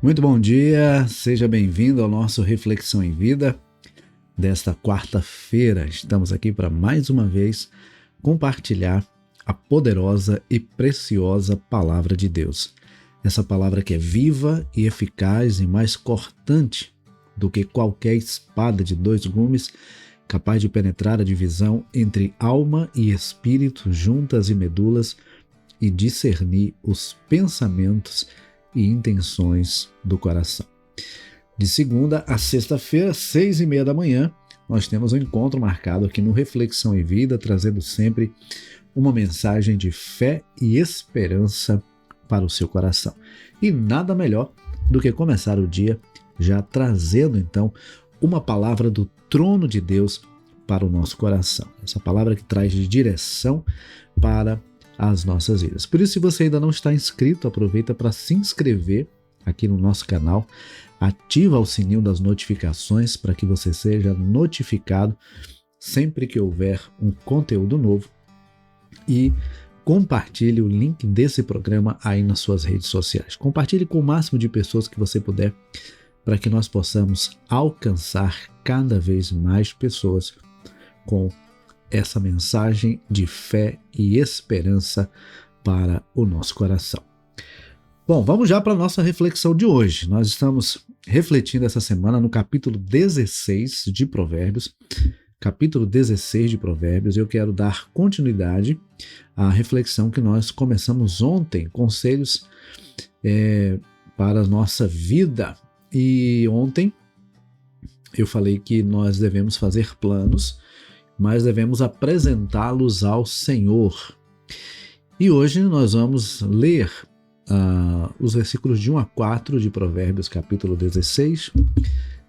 Muito bom dia, seja bem-vindo ao nosso Reflexão em Vida desta quarta-feira. Estamos aqui para mais uma vez compartilhar a poderosa e preciosa Palavra de Deus. Essa palavra que é viva e eficaz e mais cortante do que qualquer espada de dois gumes, capaz de penetrar a divisão entre alma e espírito, juntas e medulas, e discernir os pensamentos e intenções do coração. De segunda a sexta-feira, 6h30 da manhã, nós temos um encontro marcado aqui no Reflexão em Vida, trazendo sempre uma mensagem de fé e esperança para o seu coração. E nada melhor do que começar o dia já trazendo então uma palavra do trono de Deus para o nosso coração. Essa palavra que traz direção para as nossas vidas. Por isso, se você ainda não está inscrito, aproveita para se inscrever aqui no nosso canal, ativa o sininho das notificações para que você seja notificado sempre que houver um conteúdo novo e compartilhe o link desse programa aí nas suas redes sociais. Compartilhe com o máximo de pessoas que você puder para que nós possamos alcançar cada vez mais pessoas com essa mensagem de fé e esperança para o nosso coração. Bom, vamos já para a nossa reflexão de hoje. Nós estamos refletindo essa semana no capítulo 16 de Provérbios. Capítulo 16 de Provérbios. Eu quero dar continuidade à reflexão que nós começamos ontem, conselhos para a nossa vida. E ontem eu falei que nós devemos fazer planos, mas devemos apresentá-los ao Senhor. E hoje nós vamos ler os versículos de 1 a 4 de Provérbios, capítulo 16.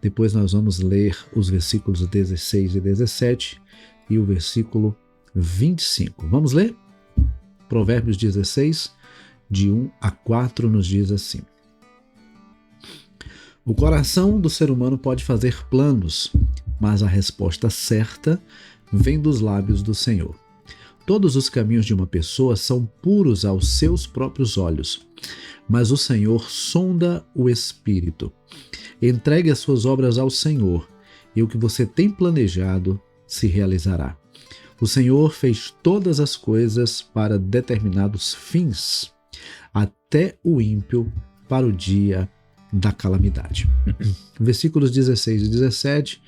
Depois nós vamos ler os versículos 16 e 17 e o versículo 25. Vamos ler? Provérbios 16, de 1 a 4, nos diz assim: O coração do ser humano pode fazer planos, mas a resposta certa vem dos lábios do Senhor. Todos os caminhos de uma pessoa são puros aos seus próprios olhos, mas o Senhor sonda o espírito. Entregue as suas obras ao Senhor, e o que você tem planejado se realizará. O Senhor fez todas as coisas para determinados fins, até o ímpio para o dia da calamidade. Versículos 16 e 17.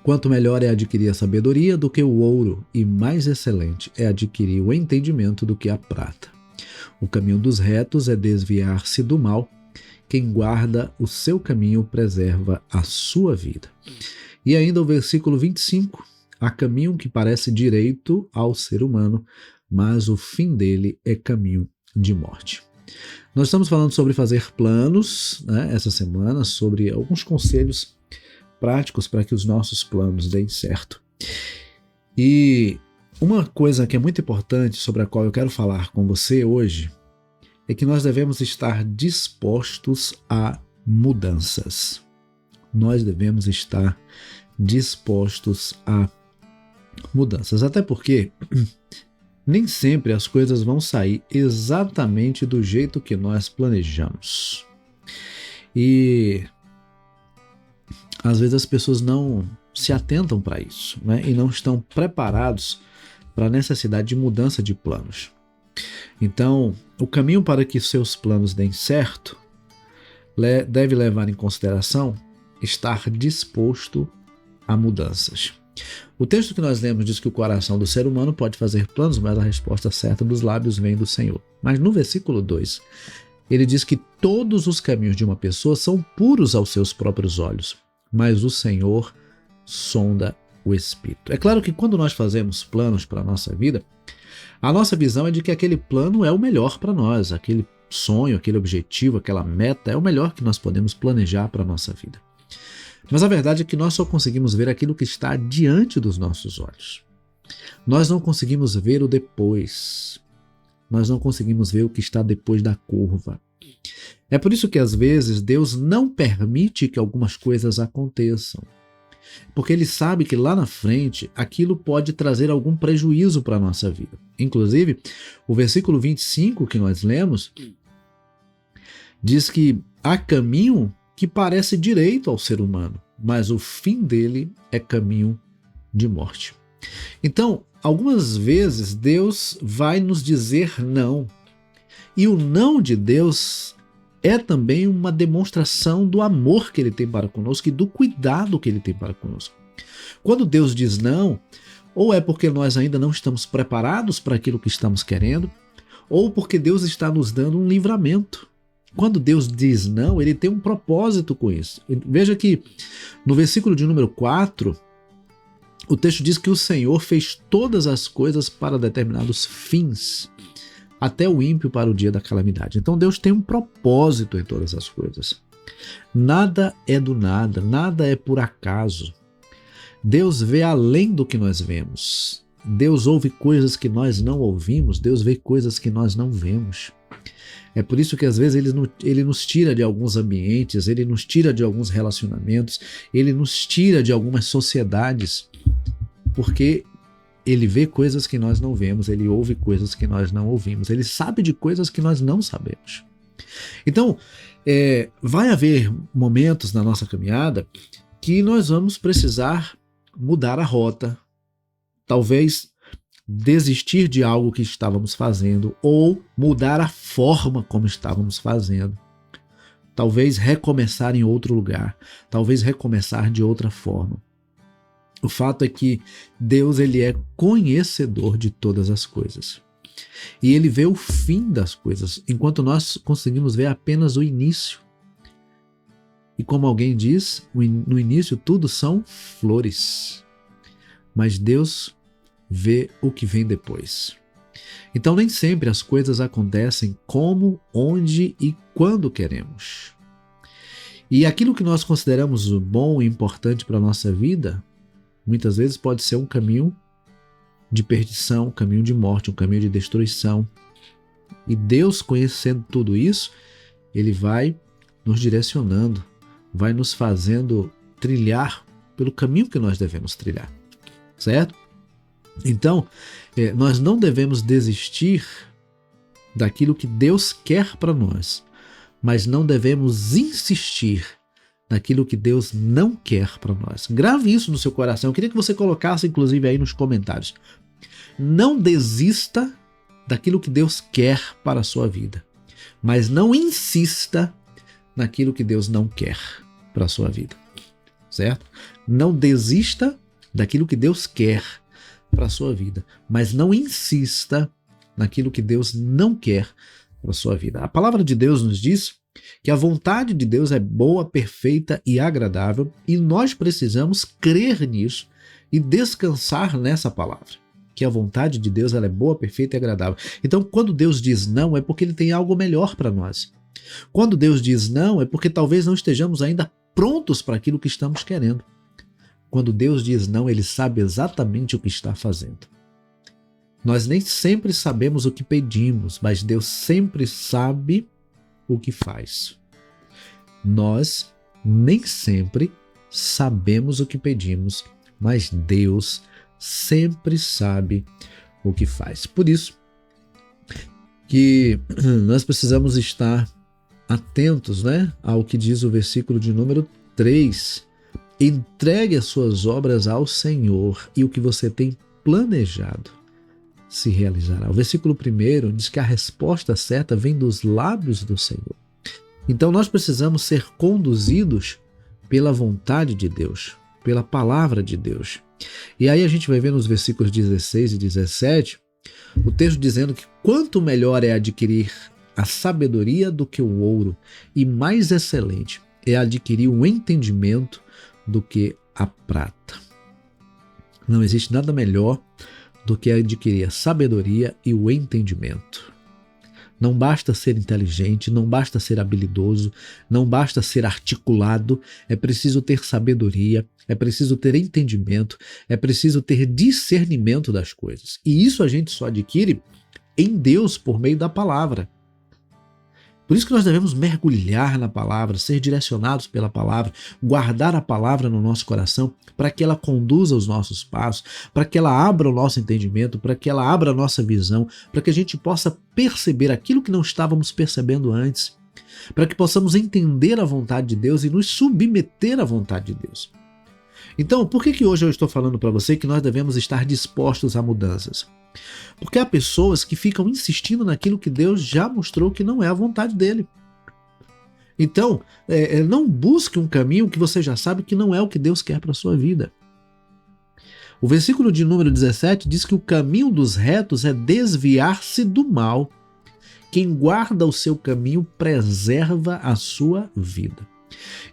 Quanto melhor é adquirir a sabedoria do que o ouro, e mais excelente é adquirir o entendimento do que a prata. O caminho dos retos é desviar-se do mal. Quem guarda o seu caminho preserva a sua vida. E ainda o versículo 25. Há caminho que parece direito ao ser humano, mas o fim dele é caminho de morte. Nós estamos falando sobre fazer planos, essa semana, sobre alguns conselhos práticos para que os nossos planos deem certo. E uma coisa que é muito importante, sobre a qual eu quero falar com você hoje, é que nós devemos estar dispostos a mudanças. Nós devemos estar dispostos a mudanças, até porque nem sempre as coisas vão sair exatamente do jeito que nós planejamos. E às vezes as pessoas não se atentam para isso, e não estão preparados para a necessidade de mudança de planos. Então, o caminho para que seus planos deem certo deve levar em consideração estar disposto a mudanças. O texto que nós lemos diz que o coração do ser humano pode fazer planos, mas a resposta certa dos lábios vem do Senhor. Mas no versículo 2, ele diz que todos os caminhos de uma pessoa são puros aos seus próprios olhos, mas o Senhor sonda o espírito. É claro que quando nós fazemos planos para a nossa vida, a nossa visão é de que aquele plano é o melhor para nós, aquele sonho, aquele objetivo, aquela meta é o melhor que nós podemos planejar para a nossa vida. Mas a verdade é que nós só conseguimos ver aquilo que está diante dos nossos olhos. Nós não conseguimos ver o depois. Nós não conseguimos ver o que está depois da curva. É por isso que às vezes Deus não permite que algumas coisas aconteçam. Porque Ele sabe que lá na frente aquilo pode trazer algum prejuízo para a nossa vida. Inclusive, o versículo 25 que nós lemos Diz que há caminho que parece direito ao ser humano, mas o fim dele é caminho de morte. Então, algumas vezes Deus vai nos dizer não. E o não de Deus é também uma demonstração do amor que ele tem para conosco e do cuidado que ele tem para conosco. Quando Deus diz não, ou é porque nós ainda não estamos preparados para aquilo que estamos querendo, ou porque Deus está nos dando um livramento. Quando Deus diz não, ele tem um propósito com isso. Veja que no versículo de número 4, o texto diz que o Senhor fez todas as coisas para determinados fins, até o ímpio para o dia da calamidade. Então Deus tem um propósito em todas as coisas. Nada é do nada, nada é por acaso. Deus vê além do que nós vemos. Deus ouve coisas que nós não ouvimos, Deus vê coisas que nós não vemos. É por isso que às vezes ele nos tira de alguns ambientes, ele nos tira de alguns relacionamentos, ele nos tira de algumas sociedades, porque ele vê coisas que nós não vemos, ele ouve coisas que nós não ouvimos, ele sabe de coisas que nós não sabemos. Então, vai haver momentos na nossa caminhada que nós vamos precisar mudar a rota, talvez desistir de algo que estávamos fazendo ou mudar a forma como estávamos fazendo. Talvez recomeçar em outro lugar, talvez recomeçar de outra forma. O fato é que Deus ele é conhecedor de todas as coisas. E ele vê o fim das coisas, enquanto nós conseguimos ver apenas o início. E como alguém diz, no início tudo são flores. Mas Deus vê o que vem depois. Então nem sempre as coisas acontecem como, onde e quando queremos. E aquilo que nós consideramos bom e importante para a nossa vida, muitas vezes pode ser um caminho de perdição, um caminho de morte, um caminho de destruição. E Deus, conhecendo tudo isso, ele vai nos direcionando, vai nos fazendo trilhar pelo caminho que nós devemos trilhar, certo? Então, nós não devemos desistir daquilo que Deus quer para nós, mas não devemos insistir naquilo que Deus não quer para nós. Grave isso no seu coração. Eu queria que você colocasse, inclusive, aí nos comentários. Não desista daquilo que Deus quer para a sua vida, mas não insista naquilo que Deus não quer para a sua vida, certo? Não desista daquilo que Deus quer para a sua vida, mas não insista naquilo que Deus não quer para a sua vida. A palavra de Deus nos diz que a vontade de Deus é boa, perfeita e agradável, e nós precisamos crer nisso e descansar nessa palavra, que a vontade de Deus ela é boa, perfeita e agradável. Então, quando Deus diz não, é porque ele tem algo melhor para nós. Quando Deus diz não, é porque talvez não estejamos ainda prontos para aquilo que estamos querendo. Quando Deus diz não, ele sabe exatamente o que está fazendo. Nós nem sempre sabemos o que pedimos, mas Deus sempre sabe o que faz. Nós nem sempre sabemos o que pedimos, mas Deus sempre sabe o que faz. Por isso que nós precisamos estar atentos, ao que diz o versículo de número 3. Entregue as suas obras ao Senhor e o que você tem planejado se realizará. O versículo 1 diz que a resposta certa vem dos lábios do Senhor. Então nós precisamos ser conduzidos pela vontade de Deus, pela palavra de Deus. E aí a gente vai ver nos versículos 16 e 17 o texto dizendo que quanto melhor é adquirir a sabedoria do que o ouro, e mais excelente é adquirir o entendimento do que a prata. Não existe nada melhor do que adquirir a sabedoria e o entendimento. Não basta ser inteligente, não basta ser habilidoso, não basta ser articulado, é preciso ter sabedoria, é preciso ter entendimento, é preciso ter discernimento das coisas. E isso a gente só adquire em Deus por meio da palavra. Por isso que nós devemos mergulhar na palavra, ser direcionados pela palavra, guardar a palavra no nosso coração para que ela conduza os nossos passos, para que ela abra o nosso entendimento, para que ela abra a nossa visão, para que a gente possa perceber aquilo que não estávamos percebendo antes. para que possamos entender a vontade de Deus e nos submeter à vontade de Deus. Então, por que hoje eu estou falando para você que nós devemos estar dispostos a mudanças? Porque há pessoas que ficam insistindo naquilo que Deus já mostrou que não é a vontade dele. Então, não busque um caminho que você já sabe que não é o que Deus quer para a sua vida. O versículo de número 17 diz que o caminho dos retos é desviar-se do mal. Quem guarda o seu caminho preserva a sua vida.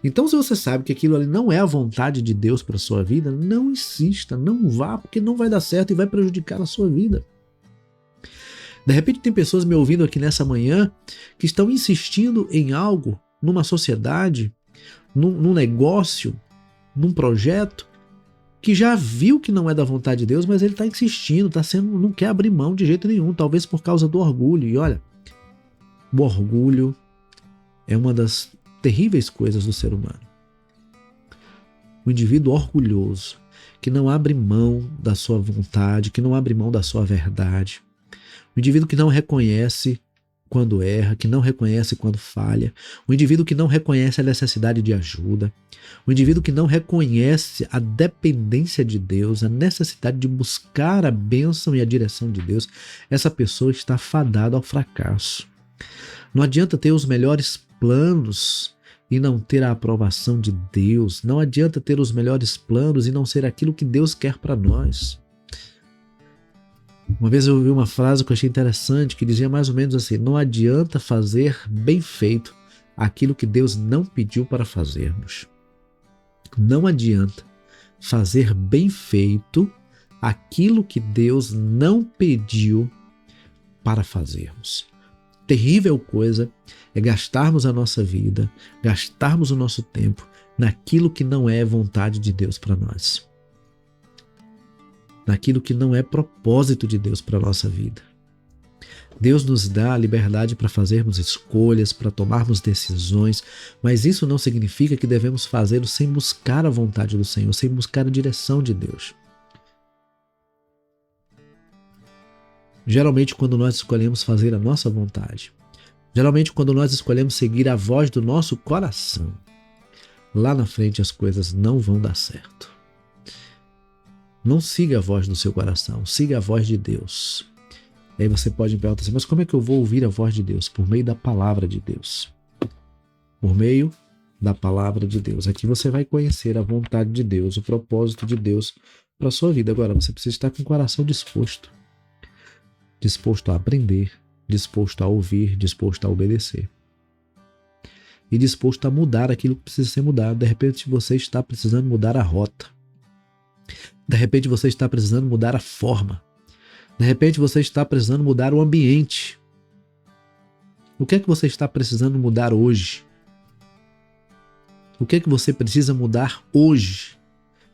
Então, se você sabe que aquilo ali não é a vontade de Deus para a sua vida, não insista, não vá, porque não vai dar certo e vai prejudicar a sua vida. De repente tem pessoas me ouvindo aqui nessa manhã que estão insistindo em algo, numa sociedade, num negócio, num projeto, que já viu que não é da vontade de Deus, mas ele está insistindo, não quer abrir mão de jeito nenhum, talvez por causa do orgulho. E olha, o orgulho é uma das terríveis coisas do ser humano. O indivíduo orgulhoso, que não abre mão da sua vontade, que não abre mão da sua verdade. O indivíduo que não reconhece quando erra, que não reconhece quando falha. O indivíduo que não reconhece a necessidade de ajuda. O indivíduo que não reconhece a dependência de Deus, a necessidade de buscar a bênção e a direção de Deus. Essa pessoa está fadada ao fracasso. Não adianta ter os melhores planos e não ter a aprovação de Deus. Não adianta ter os melhores planos e não ser aquilo que Deus quer para nós. Uma vez eu ouvi uma frase que eu achei interessante, que dizia mais ou menos assim: não adianta fazer bem feito aquilo que Deus não pediu para fazermos. Não adianta fazer bem feito aquilo que Deus não pediu para fazermos. Terrível coisa é gastarmos a nossa vida, gastarmos o nosso tempo naquilo que não é vontade de Deus para nós. Naquilo que não é propósito de Deus para a nossa vida. Deus nos dá a liberdade para fazermos escolhas, para tomarmos decisões, mas isso não significa que devemos fazê-lo sem buscar a vontade do Senhor, sem buscar a direção de Deus. Geralmente, quando nós escolhemos fazer a nossa vontade, geralmente quando nós escolhemos seguir a voz do nosso coração, lá na frente as coisas não vão dar certo. Não siga a voz do seu coração, siga a voz de Deus. E aí você pode me perguntar assim: mas como é que eu vou ouvir a voz de Deus? Por meio da palavra de Deus. Por meio da palavra de Deus. Aqui você vai conhecer a vontade de Deus, o propósito de Deus para a sua vida. Agora, você precisa estar com o coração disposto. Disposto a aprender, disposto a ouvir, disposto a obedecer. E disposto a mudar aquilo que precisa ser mudado. De repente você está precisando mudar a rota. De repente você está precisando mudar a forma. De repente você está precisando mudar o ambiente. O que é que você está precisando mudar hoje? O que é que você precisa mudar hoje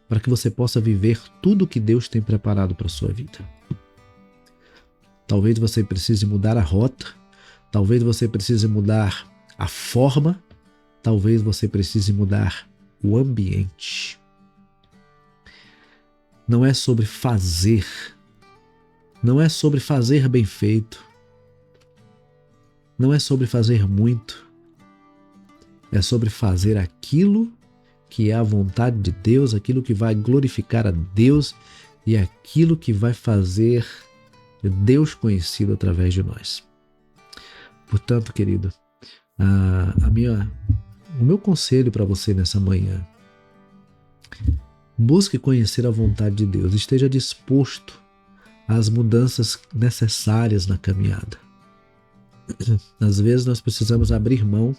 para que você possa viver tudo o que Deus tem preparado para a sua vida? Talvez você precise mudar a rota, talvez você precise mudar a forma, talvez você precise mudar o ambiente. Não é sobre fazer, não é sobre fazer bem feito, não é sobre fazer muito, é sobre fazer aquilo que é a vontade de Deus, aquilo que vai glorificar a Deus e aquilo que vai fazer Deus conhecido através de nós. Portanto, querido, o meu conselho para você nessa manhã: busque conhecer a vontade de Deus, esteja disposto às mudanças necessárias na caminhada. Às vezes nós precisamos abrir mão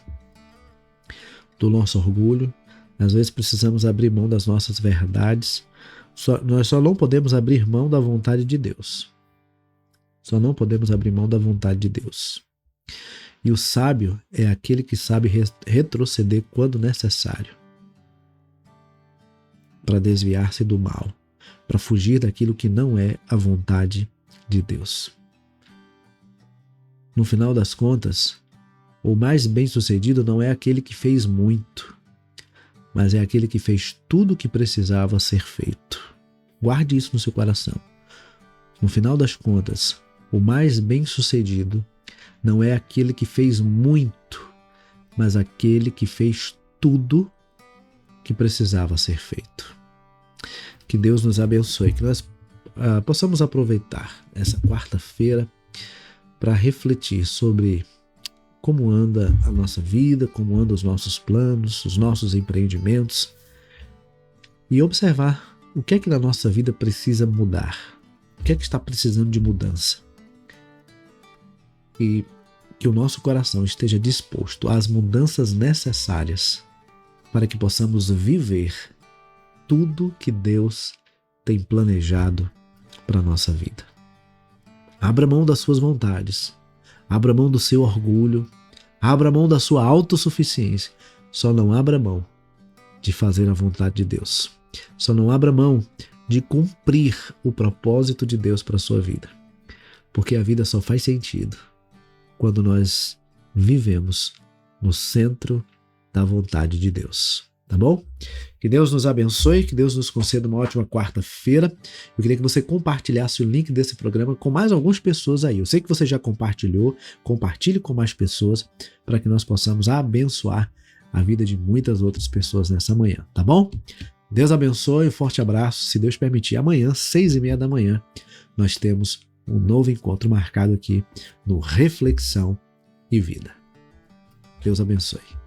do nosso orgulho, às vezes precisamos abrir mão das nossas verdades. Nós só não podemos abrir mão da vontade de Deus. Só não podemos abrir mão da vontade de Deus. E o sábio é aquele que sabe retroceder quando necessário, para desviar-se do mal, para fugir daquilo que não é a vontade de Deus. No final das contas, o mais bem-sucedido não é aquele que fez muito, mas é aquele que fez tudo o que precisava ser feito. Guarde isso no seu coração. No final das contas, o mais bem-sucedido não é aquele que fez muito, mas aquele que fez tudo que precisava ser feito. Que Deus nos abençoe, que nós possamos aproveitar essa quarta-feira para refletir sobre como anda a nossa vida, como andam os nossos planos, os nossos empreendimentos e observar o que é que na nossa vida precisa mudar, o que é que está precisando de mudança. E que o nosso coração esteja disposto às mudanças necessárias para que possamos viver tudo que Deus tem planejado para a nossa vida. Abra mão das suas vontades, abra mão do seu orgulho, abra mão da sua autossuficiência. Só não abra mão de fazer a vontade de Deus. Só não abra mão de cumprir o propósito de Deus para a sua vida. Porque a vida só faz sentido quando nós vivemos no centro da vontade de Deus. Tá bom? Que Deus nos abençoe, que Deus nos conceda uma ótima quarta-feira. Eu queria que você compartilhasse o link desse programa com mais algumas pessoas aí. Eu sei que você já compartilhou, compartilhe com mais pessoas para que nós possamos abençoar a vida de muitas outras pessoas nessa manhã, tá bom? Deus abençoe, um forte abraço. Se Deus permitir, amanhã, 6h30 da manhã, nós temos um novo encontro marcado aqui no Reflexão e Vida. Deus abençoe.